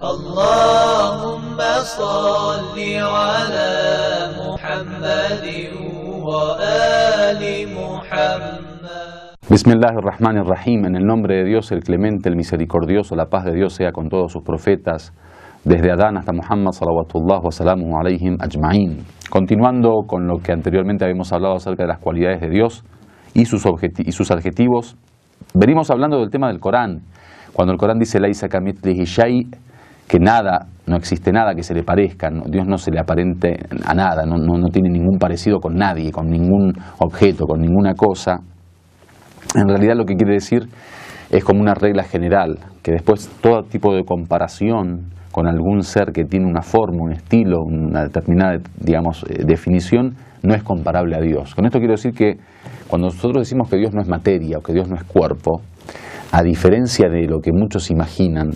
Allahumma salli ala Muhammadin wa ali Muhammad. Bismillahirrahmanirrahim. En el nombre de Dios, el clemente, el misericordioso, la paz de Dios sea con todos sus profetas, desde Adán hasta Muhammad, salawatullah wa salamuhu alayhim ajma'in. Continuando con lo que anteriormente habíamos hablado acerca de las cualidades de Dios y sus adjetivos, venimos hablando del tema del Corán. Cuando el Corán dice Laisa kamithlihi shay', que nada, no existe nada que se le parezca, Dios no se le aparente a nada, no tiene ningún parecido con nadie, con ningún objeto, con ninguna cosa. En realidad lo que quiere decir es como una regla general, que después todo tipo de comparación con algún ser que tiene una forma, un estilo, una determinada, digamos, definición, no es comparable a Dios. Con esto quiero decir que cuando nosotros decimos que Dios no es materia o que Dios no es cuerpo, a diferencia de lo que muchos imaginan,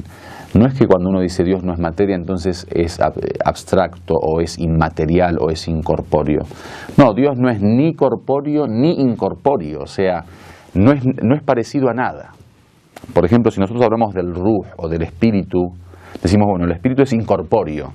no es que cuando uno dice Dios no es materia, entonces es abstracto o es inmaterial o es incorpóreo. No, Dios no es ni corpóreo ni incorpóreo, o sea, no es parecido a nada. Por ejemplo, si nosotros hablamos del ruh o del espíritu, decimos, bueno, el espíritu es incorpóreo,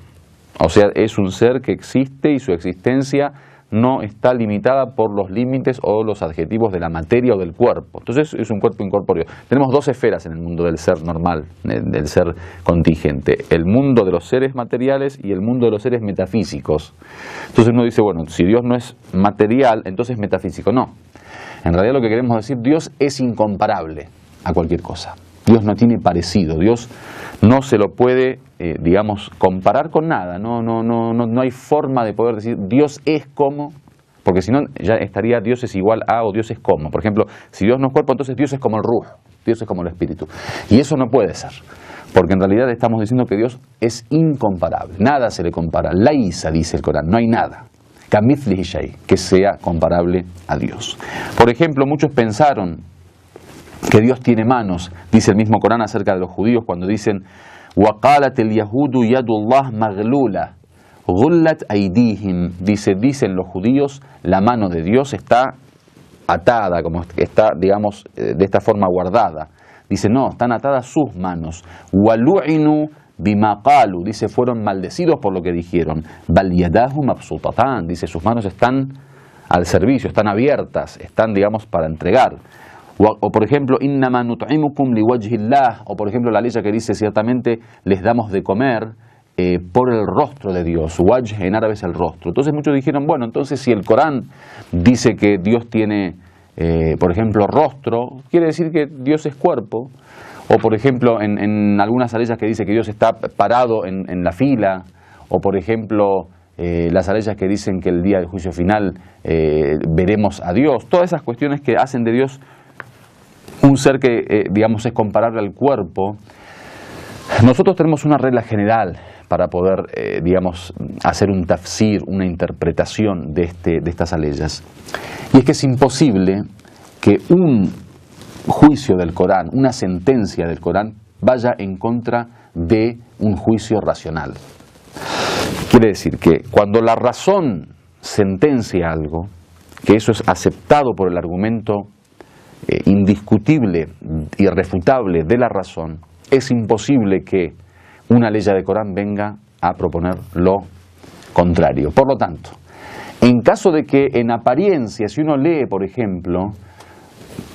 o sea, es un ser que existe y su existencia no está limitada por los límites o los adjetivos de la materia o del cuerpo. Entonces es un cuerpo incorpóreo. Tenemos dos esferas en el mundo del ser normal, del ser contingente: el mundo de los seres materiales y el mundo de los seres metafísicos. Entonces uno dice, bueno, si Dios no es material, entonces es metafísico. No, en realidad lo que queremos decir, Dios es incomparable a cualquier cosa. Dios no tiene parecido, Dios no se lo puede, digamos, comparar con nada. No hay forma de poder decir Dios es como, porque si no ya estaría Dios es igual a o Dios es como. Por ejemplo, si Dios no es cuerpo, entonces Dios es como el ruh, Dios es como el espíritu. Y eso no puede ser, porque en realidad estamos diciendo que Dios es incomparable, nada se le compara. Laisa, dice el Corán, no hay nada kamithlihi shay' que sea comparable a Dios. Por ejemplo, muchos pensaron que Dios tiene manos, dice el mismo Corán acerca de los judíos cuando dicen وَقَالَتِ الْيَهُودُ يَدُ اللَّهِ مَغْلُولَةٌ غُلَّتْ أَيْدِيهِمْ, dicen los judíos, la mano de Dios está atada, como está, digamos, de esta forma guardada. Dice, no, están atadas sus manos. وَلُعِنُوا بِمَا قَالُوا, dice, fueron maldecidos por lo que dijeron. بَلْ يَدَاهُ مَبْسُوطَتَانِ, dice, sus manos están al servicio, están abiertas, están, digamos, para entregar. O por ejemplo, innama nut'imukum liwajhillah, o por ejemplo la ley que dice ciertamente les damos de comer por el rostro de Dios. Wajh en árabe es el rostro. Entonces muchos dijeron, bueno, entonces si el Corán dice que Dios tiene, por ejemplo, rostro, quiere decir que Dios es cuerpo. O por ejemplo, en algunas aleyas que dice que Dios está parado en la fila, o por ejemplo, las aleyas que dicen que el día del juicio final veremos a Dios. Todas esas cuestiones que hacen de Dios un ser que, digamos, es comparable al cuerpo. Nosotros tenemos una regla general para poder, digamos, hacer un tafsir, una interpretación de estas aleyas. Y es que es imposible que un juicio del Corán, una sentencia del Corán, vaya en contra de un juicio racional. Quiere decir que cuando la razón sentencia algo, que eso es aceptado por el argumento indiscutible, irrefutable de la razón, es imposible que una ley de Corán venga a proponer lo contrario. Por lo tanto, en caso de que en apariencia, si uno lee, por ejemplo,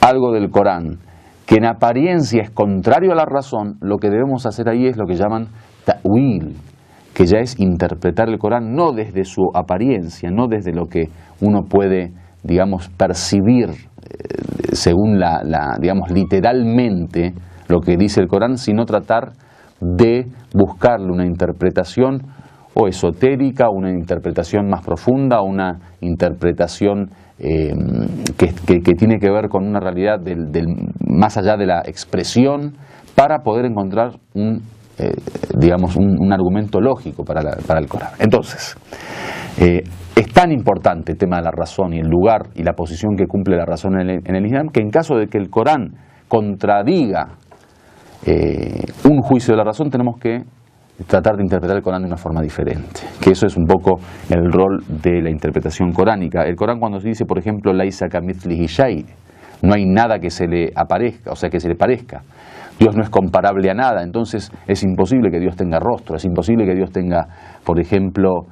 algo del Corán, que en apariencia es contrario a la razón, lo que debemos hacer ahí es lo que llaman ta'wil, que ya es interpretar el Corán no desde su apariencia, no desde lo que uno puede, digamos, percibir según digamos, literalmente lo que dice el Corán, sino tratar de buscarle una interpretación o esotérica, una interpretación más profunda, una interpretación que tiene que ver con una realidad más allá de la expresión, para poder encontrar digamos, un argumento lógico para el Corán. Entonces, es tan importante el tema de la razón y el lugar y la posición que cumple la razón en el Islam, que en caso de que el Corán contradiga un juicio de la razón, tenemos que tratar de interpretar el Corán de una forma diferente, que eso es un poco el rol de la interpretación coránica. El Corán, cuando se dice, por ejemplo, Laisa kamithlihi shay', no hay nada que se le aparezca, o sea, que se le parezca, Dios no es comparable a nada, entonces es imposible que Dios tenga rostro, es imposible que Dios tenga, por ejemplo,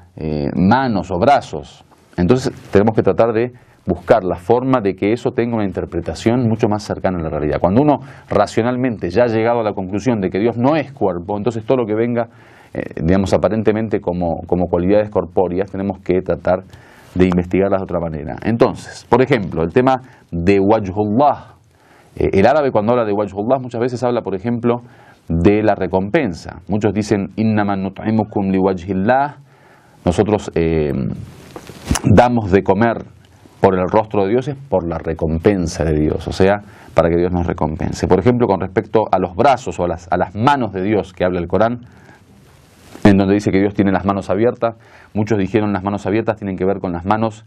manos o brazos. Entonces tenemos que tratar de buscar la forma de que eso tenga una interpretación mucho más cercana a la realidad. Cuando uno racionalmente ya ha llegado a la conclusión de que Dios no es cuerpo, entonces todo lo que venga, digamos, aparentemente como cualidades corpóreas, tenemos que tratar de investigarlas de otra manera. Entonces, por ejemplo, el tema de wajhullah. El árabe, cuando habla de wajhullah, muchas veces habla, por ejemplo, de la recompensa. Muchos dicen innama nut'imukum liwajhillah. Nosotros damos de comer por el rostro de Dios, es por la recompensa de Dios, o sea, para que Dios nos recompense. Por ejemplo, con respecto a los brazos o a las manos de Dios que habla el Corán, en donde dice que Dios tiene las manos abiertas, muchos dijeron las manos abiertas tienen que ver con las manos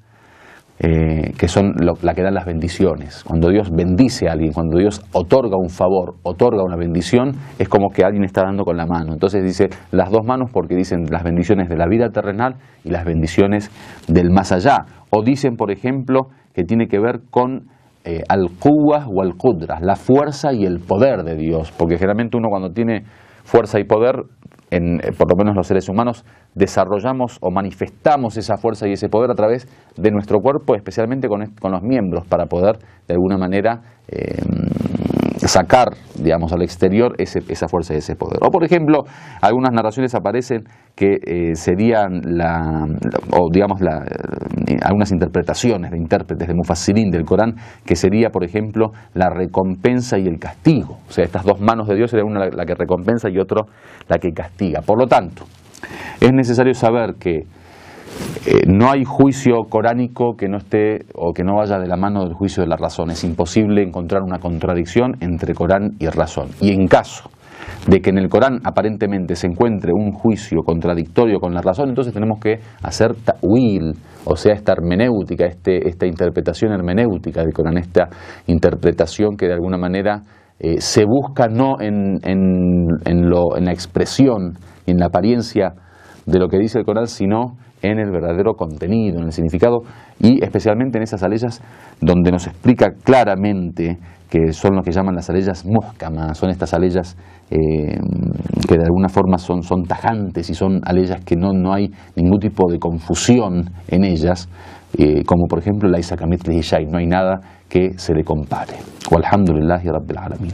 que son la que dan las bendiciones. Cuando Dios bendice a alguien, cuando Dios otorga un favor, otorga una bendición, es como que alguien está dando con la mano. Entonces dice las dos manos porque dicen las bendiciones de la vida terrenal y las bendiciones del más allá. O dicen, por ejemplo, que tiene que ver con al-quwwah o al-qudra, la fuerza y el poder de Dios, porque generalmente uno cuando tiene fuerza y poder, por lo menos los seres humanos, desarrollamos o manifestamos esa fuerza y ese poder a través de nuestro cuerpo, especialmente con los miembros, para poder de alguna manera sacar, digamos, al exterior esa fuerza y ese poder. O por ejemplo, algunas narraciones aparecen que serían algunas interpretaciones de intérpretes de mufassirín del Corán, que sería, por ejemplo, la recompensa y el castigo. O sea, estas dos manos de Dios sería una la que recompensa y otro la que castiga. Por lo tanto, es necesario saber que no hay juicio coránico que no esté o que no vaya de la mano del juicio de la razón. Es imposible encontrar una contradicción entre Corán y razón. Y en caso de que en el Corán aparentemente se encuentre un juicio contradictorio con la razón, entonces tenemos que hacer ta'wil, o sea, esta hermenéutica, esta interpretación hermenéutica del Corán, esta interpretación que de alguna manera se busca no en la expresión y en la apariencia de lo que dice el Corán, sino en el verdadero contenido, en el significado, y especialmente en esas aleyas donde nos explica claramente que son lo que llaman las aleyas muhkamas, son estas aleyas que de alguna forma son tajantes y son aleyas que no hay ningún tipo de confusión en ellas, como por ejemplo la Isa Kamitli Hishai, no hay nada que se le compare. Walhamdulillahi Rabbil Alamin.